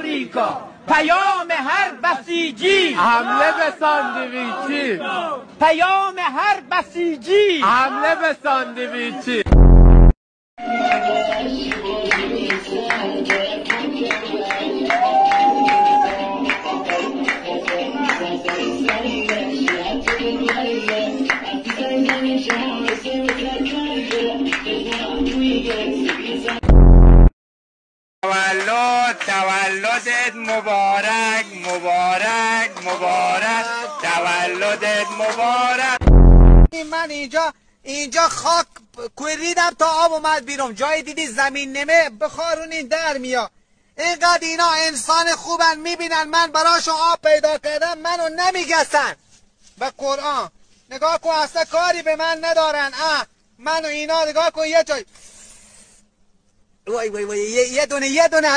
آمریکا، پیام هر بسیجی حمله به ساندویچی، پیام هر بسیجی حمله به ساندویچی. تولدت مبارک مبارک مبارک، تولدت مبارک. من اینجا خاک کوریدم تا آب اومد بیرون، جای دیدی زمین نمه بخارونین در میاد. اینقدر اینا انسان خوبن، میبینن من براشون آب پیدا کردم منو نمیگسن. به قرآن نگاه کن، اصلا کاری به من ندارن. منو اینا نگاه کن، یه جای وای وای وای یه دونه